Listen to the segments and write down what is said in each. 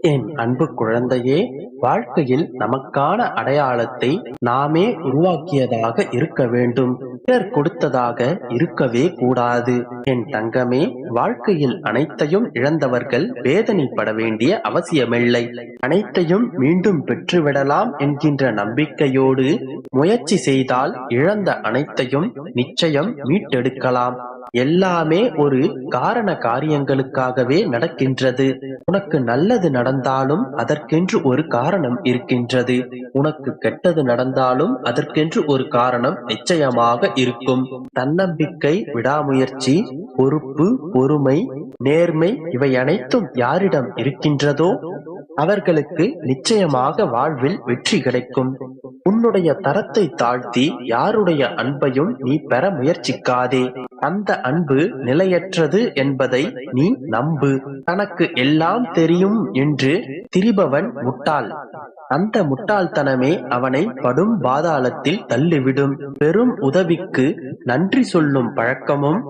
என் அன்பு குழந்தையே, வாழ்க்கையில் நமக்கான அடையாளத்தை நாமே உருவாக்கியதாக இருக்க வேண்டும். பிறர் கொடுத்ததாக இருக்கவே கூடாது. என் தங்கமே, வாழ்க்கையில் அனைத்தையும் இழந்தவர்கள் வேதனைப்பட வேண்டிய அவசியமில்லை. அனைத்தையும் மீண்டும் பெற்றுவிடலாம் என்கின்ற நம்பிக்கையோடு முயற்சி செய்தால் இழந்த அனைத்தையும் நிச்சயம் மீட்டெடுக்கலாம். எல்லாமே ஒரு காரண காரியங்களுக்காகவே நடக்கின்றது. உனக்கு நல்லது நடந்தாலும் அதற்கென்று ஒரு காரணம் இருக்கின்றது. உனக்கு கெட்டது நடந்தாலும் அதற்கென்று ஒரு காரணம் நிச்சயமாக இருக்கும். தன்னம்பிக்கை, விடாமுயற்சி, பொறுப்பு, பொறுமை, நேர்மை இவை அனைத்தும் யாரிடம் இருக்கின்றதோ அவர்களுக்கு நிச்சயமாக வாழ்வில் வெற்றி கிடைக்கும். உன்னுடைய தரத்தை தாழ்த்தி யாருடைய அன்பையும் நீ பெற முயற்சிக்காதே. அந்த அன்பு நிலையற்றது என்பதை நீ நம்பு. தனக்கு எல்லாம் தெரியும் என்று திரிபவன் முட்டாள். அந்த முட்டாள்தனமே அவனை படும் பாதாளத்தில் தள்ளிவிடும். பெரும் உதவிக்கு நன்றி சொல்லும் பழக்கமும்,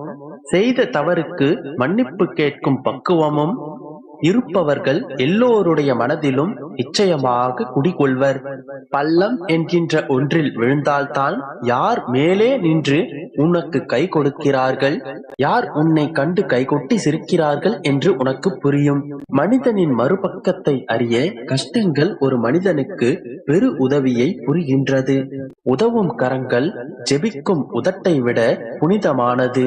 செய்த தவறுக்கு மன்னிப்பு கேட்கும் பக்குவமும் இருப்பவர்கள் எல்லோருடைய மனதிலும் நிச்சயமாக குடிகொள்வர். பள்ளம் என்கின்ற ஒன்றில் விழுந்தால்தான் யார் மேலே நின்று உனக்கு கை கொடுக்கிறார்கள், யார் உன்னை கண்டு கைகொட்டி சிரிக்கிறார்கள் என்று உனக்கு புரியும். மனிதனின் மறுபக்கத்தை அறிய கஷ்டங்கள் ஒரு மனிதனுக்கு பெரு உதவியை புரிகின்றது. உதவும் கரங்கள் ஜெபிக்கும் உதட்டை விட புனிதமானது.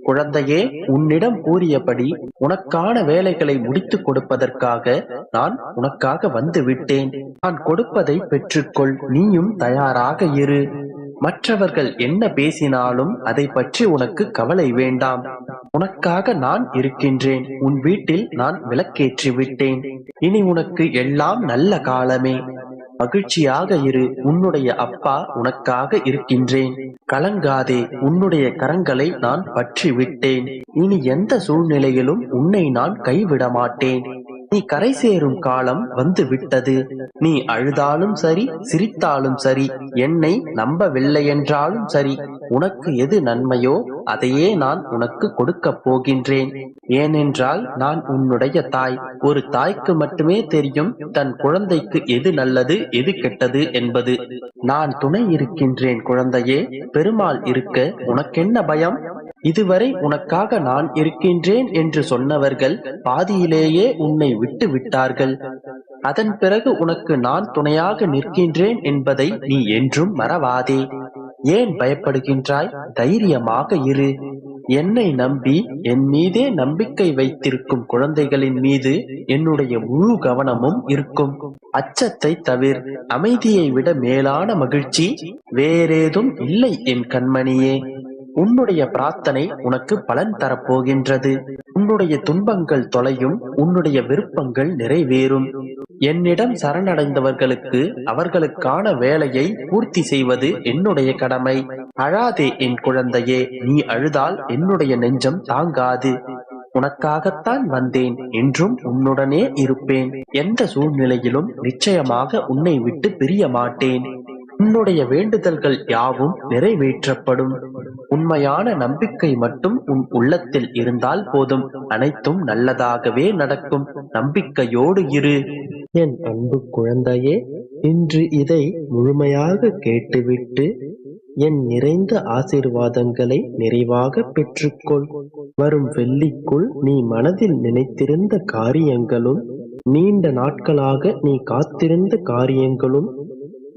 குழந்தையே, உன்னிடம் கூறியபடி உனக்கான வேலைகளை முடித்துக் கொடுப்பதற்காக நான் உனக்காக வந்து விட்டேன். நான் கொடுப்பதை பெற்றுக்கொள். நீயும் தயாராக இரு. மற்றவர்கள் என்ன பேசினாலும் அதை பற்றி உனக்கு கவலை வேண்டாம். உனக்காக நான் இருக்கின்றேன். உன் வீட்டில் நான் விளக்கேற்றி விட்டேன். இனி உனக்கு எல்லாம் நல்ல காலமே. மகிழ்ச்சியாக இரு. உன்னுடைய அப்பா உனக்காக இருக்கின்றேன். கலங்காதே. உன்னுடைய கரங்களை நான் பற்றி விட்டேன். இனி எந்த சூழ்நிலையிலும் உன்னை நான் கைவிட மாட்டேன். நீ கரை சேரும் காலம் வந்து விட்டது. நீ அழுதாலும் சரி, சிரித்தாலும் சரி, என்னை நம்பவில்லை என்றாலும் சரி, உனக்கு எது நன்மையோ அதையே நான் உனக்கு கொடுக்கப் போகின்றேன். ஏனென்றால் நான் உன்னுடைய தாய். ஒரு தாய்க்கு மட்டுமே தெரியும் தன் குழந்தைக்கு எது நல்லது, எது கெட்டது என்பது. நான் துணை இருக்கின்றேன் குழந்தையே. பெருமாள் இருக்க உனக்கென்ன பயம்? இதுவரை உனக்காக நான் இருக்கின்றேன் என்று சொன்னவர்கள் பாதியிலேயே உன்னை விட்டு விட்டார்கள். அதன் பிறகு உனக்கு நான் துணையாக நிற்கின்றேன் என்பதை நீ என்றும் மறவாதே. ஏன் பயப்படுகின்றாய்? தைரியமாக இரு. என்னை நம்பி என் மீதே நம்பிக்கை வைத்திருக்கும் குழந்தைகளின் மீது என்னுடைய முழு கவனமும் இருக்கும். அச்சத்தை தவிர. அமைதியை விட மேலான மகிழ்ச்சி வேறேதும் இல்லை என் கண்மணியே. உன்னுடைய பிரார்த்தனை உனக்கு பலன் தரப்போகின்றது. உன்னுடைய துன்பங்கள் தொலையும். உன்னுடைய விருப்பங்கள் நிறைவேறும். என்னிடம் சரணடைந்தவர்களுக்கு அவர்களுக்கான வேலையை பூர்த்தி செய்வது என்னுடைய கடமை. அழாதே என் குழந்தையே. நீ அழுதால் என்னுடைய நெஞ்சம் தாங்காது. உனக்காகத்தான் வந்தேன். என்றும் உன்னுடனே இருப்பேன். எந்த சூழ்நிலையிலும் நிச்சயமாக உன்னை விட்டு பிரிய மாட்டேன். உன்னுடைய வேண்டுதல்கள் யாவும் நிறைவேற்றப்படும். உண்மையான நம்பிக்கை மட்டும் உன் உள்ளத்தில் இருந்தால் போதும். அனைத்தும் நல்லதாகவே நடக்கும். நம்பிக்கையோடு இரு. என் அன்பு குழந்தையே, இன்று இதை முழுமையாக கேட்டுவிட்டு என் நிறைந்த ஆசீர்வாதங்களை நிறைவாக பெற்றுக்கொள். வரும் வெள்ளிக்குள் நீ மனதில் நினைத்திருந்த காரியங்களும், நீண்ட நாட்களாக நீ காத்திருந்த காரியங்களும்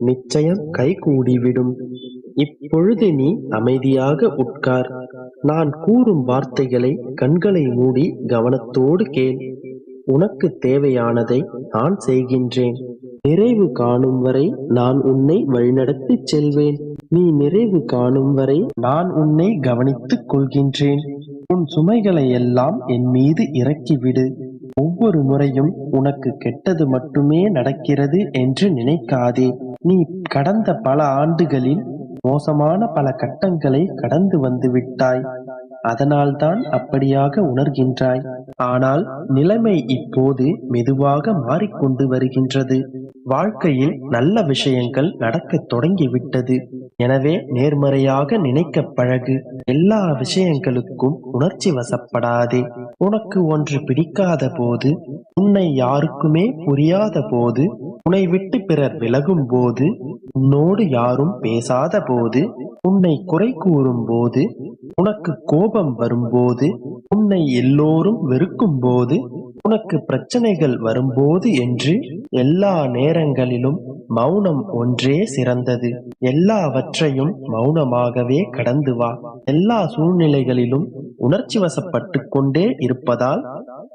நிச்சயம் கைகூடிவிடும். இப்பொழுது நீ அமைதியாக உட்கார். நான் கூறும் வார்த்தைகளை கண்களை மூடி கவனத்தோடு கேள். உனக்கு தேவையானதை நான் செய்கின்றேன். நிறைவு காணும் வரை நான் உன்னை வழிநடத்திச் செல்வேன். நீ நிறைவு காணும் வரை நான் உன்னை கவனித்துக் கொள்கின்றேன். உன் சுமைகளை எல்லாம் என் மீது இறக்கிவிடு. ஒவ்வொரு முறையும் உனக்கு கெட்டது மட்டுமே நடக்கிறது என்று நினைக்காதே. நீ கடந்த பல ஆண்டுகளில் மோசமான பல கட்டங்களை கடந்து வந்து விட்டாய். அதனால்தான் அப்படியாக உணர்கின்றாய். ஆனால் நிலைமை இப்போது மெதுவாக மாறிக்கொண்டு வருகின்றது. வாழ்க்கையில் நல்ல விஷயங்கள் நடக்கத் தொடங்கிவிட்டது. எனவே நேர்மறையாக நினைக்க பழகு. எல்லா விஷயங்களுக்கும் உணர்ச்சி வசப்படாதே. உனக்கு ஒன்று பிடிக்காத போது, உன்னை யாருக்குமே புரியாத போது, உன்னை விட்டு பிறர் விலகும் போது, உன்னோடு யாரும் பேசாத போது, உன்னை குறை கூறும் போது, உனக்கு கோபம் வரும்போது, உன்னை எல்லோரும் வெறுக்கும் போது, உனக்கு பிரச்சனைகள் வரும்போது என்று எல்லா நேரங்களிலும் மௌனம் ஒன்றே சிறந்தது. எல்லாவற்றையும் மௌனமாகவே கடந்து வா. எல்லா சூழ்நிலைகளிலும் உணர்ச்சி வசப்பட்டு கொண்டே இருப்பதால்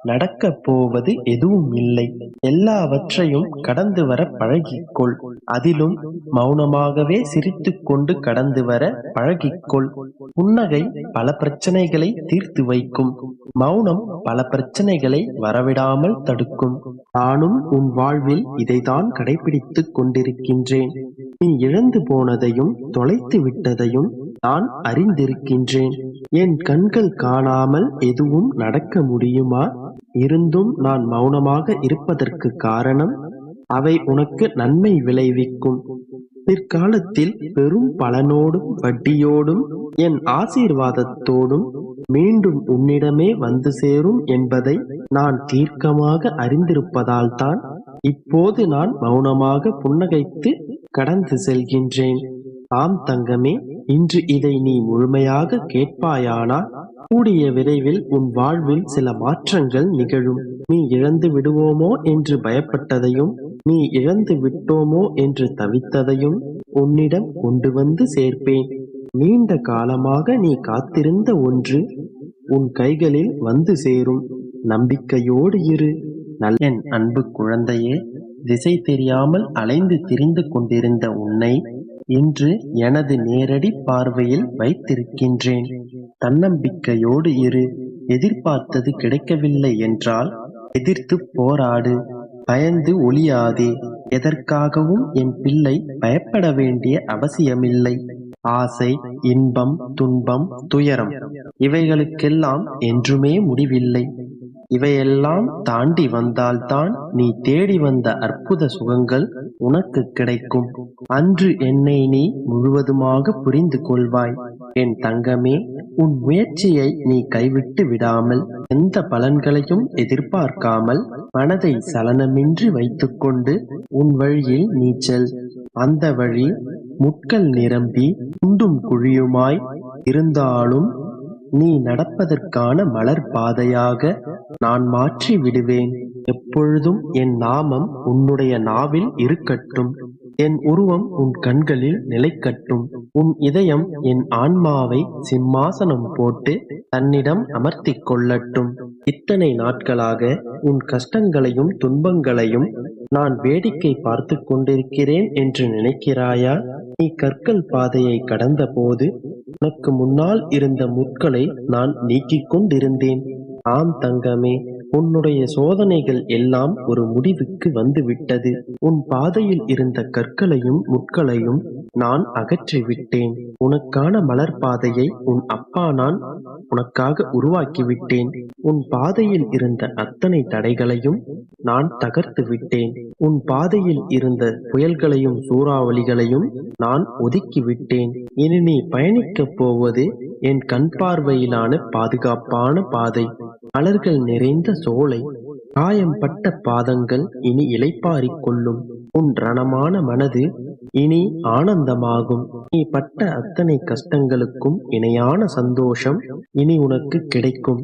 நடக்கப் போவது எதுவும் இல்லை. எல்லாவற்றையும் கடந்து வர பழகிக்கொள். அதிலும் மௌனமாகவே சிரித்து கொண்டு கடந்து வர பழகிக்கொள். புன்னகை பல பிரச்சனைகளை தீர்த்து வைக்கும். மௌனம் பல பிரச்சனைகளை வரவிடாமல் தடுக்கும். நானும் உன் வாழ்வில் இதைதான் கடைபிடித்துக் கொண்டிருக்கின்றேன். நீ இழந்து போனதையும் தொலைத்து விட்டதையும் நான் அறிந்திருக்கின்றேன். என் கண்கள் காணாமல் எதுவும் நடக்க முடியுமா? இருந்தும் நான் மௌனமாக இருப்பதற்கு காரணம், அவை உனக்கு நன்மை விளைவிக்கும். பிற்காலத்தில் பெரும் பலனோடும் வட்டியோடும் என் ஆசீர்வாதத்தோடும் மீண்டும் உன்னிடமே வந்து சேரும் என்பதை நான் தீர்க்கமாக அறிந்திருப்பதால்தான் இப்போது நான் மௌனமாக புன்னகைத்து கடந்து செல்கின்றேன். ஆம் தங்கமே, இன்று இதை நீ முழுமையாக கேட்பாயானால் கூடிய விரைவில் உன் வாழ்வில் சில மாற்றங்கள் நிகழும். நீ இழந்து விடுவோமோ என்று பயப்பட்டதையும், நீ இழந்து விட்டோமோ என்று தவித்ததையும் உன்னிடம் கொண்டு வந்து சேர்ப்பேன். நீண்ட காலமாக நீ காத்திருந்த ஒன்று உன் கைகளில் வந்து சேரும். நம்பிக்கையோடு இரு. என் அன்பு குழந்தையே, திசை தெரியாமல் அலைந்து திரிந்து கொண்டிருந்த உன்னை இன்று எனது நேரடி பார்வையில் வைத்திருக்கின்றேன். தன்னம்பிக்கையோடு இரு. எதிர்பார்த்தது கிடைக்கவில்லை என்றால் எதிர்த்து போராடு. பயந்து ஒளியாதே. எதற்காகவும் என் பிள்ளை பயப்பட வேண்டிய அவசியமில்லை. ஆசை, இன்பம், துன்பம், துயரம் இவைகளுக்கெல்லாம் என்றுமே முடிவில்லை. இவையெல்லாம் தாண்டி வந்தால்தான் நீ தேடி வந்த அற்புத சுகங்கள் உனக்கு கிடைக்கும். அன்று என்னை நீ முழுவதுமாக புரிந்து கொள்வாய். என் தங்கமே, உன் முயற்சியை நீ கைவிட்டு விடாமல், எந்த பலன்களையும் எதிர்பார்க்காமல், மனதை சலனமின்றி வைத்துக்கொண்டு உன் வழியில் நீச்சல். அந்த வழி முட்கள் நிரம்பி குண்டும் குழியுமாய் இருந்தாலும் நீ நடப்பதற்கான மலர் பாதையாக நான் மாற்றி விடுவேன். எப்பொழுதும் என் நாமம் உன்னுடைய நாவில் இருக்கட்டும். என் உருவம் உன் கண்களில் நிலைக்கட்டும். உன் இதயம் என் ஆன்மாவை சிம்மாசனம் போட்டு தன்னிடம் அமர்த்தி கொள்ளட்டும். இத்தனை நாட்களாக உன் கஷ்டங்களையும் துன்பங்களையும் நான் வேடிக்கை பார்த்து கொண்டிருக்கிறேன் என்று நினைக்கிறாயா? நீ கற்கள் பாதையை கடந்த போது உனக்கு முன்னால் இருந்த முட்களை நான் நீக்கிக் கொண்டிருந்தேன். ஆம் தங்கமே, உன்னுடைய சோதனைகள் எல்லாம் ஒரு முடிவுக்கு வந்துவிட்டது. உன் பாதையில் இருந்த கற்களையும் முட்களையும் நான் அகற்றிவிட்டேன். உனக்கான மலர் பாதையை உன் அப்பா நான் உனக்காக உருவாக்கிவிட்டேன். உன் பாதையில் இருந்த அத்தனை தடைகளையும் நான் தகர்த்து விட்டேன். உன் பாதையில் இருந்த புயல்களையும் சூறாவளிகளையும் நான் ஒதுக்கிவிட்டேன். இனி நீ பயணிக்கப் போவது என் கண் பார்வையிலான பாதுகாப்பான பாதை. மலர்கள் நிறைந்த சோலை. காயம்பட்ட பாதங்கள் இனி இளைப்பாறிக் கொள்ளும். உன் ரணமான மனது இனி ஆனந்தமாகும். நீ பட்ட அத்தனை கஷ்டங்களுக்கும் இணையான சந்தோஷம் இனி உனக்கு கிடைக்கும்.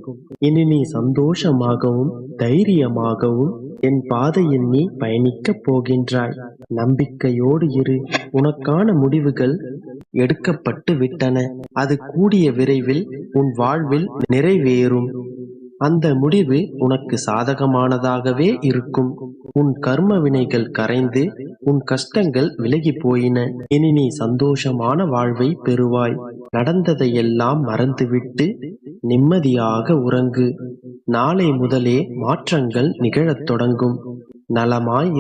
இனி நீ சந்தோஷமாகவும் தைரியமாகவும் என் பாதையில் நீ பயணிக்கப் போகின்றாய். நம்பிக்கையோடு இரு. உனக்கான முடிவுகள் எடுக்கப்பட்டு விட்டன. அது கூடிய விரைவில் உன் வாழ்வில் நிறைவேறும். அந்த முடிவு உனக்கு சாதகமானதாகவே இருக்கும். உன் கர்ம வினைகள் கரைந்து உன் கஷ்டங்கள் விலகி போயின. இனி நீ சந்தோஷமான வாழ்வை பெறுவாய். நடந்ததையெல்லாம் மறந்துவிட்டு நிம்மதியாக உறங்கு. நாளை முதலே மாற்றங்கள் நிகழத் தொடங்கும். நலமாய்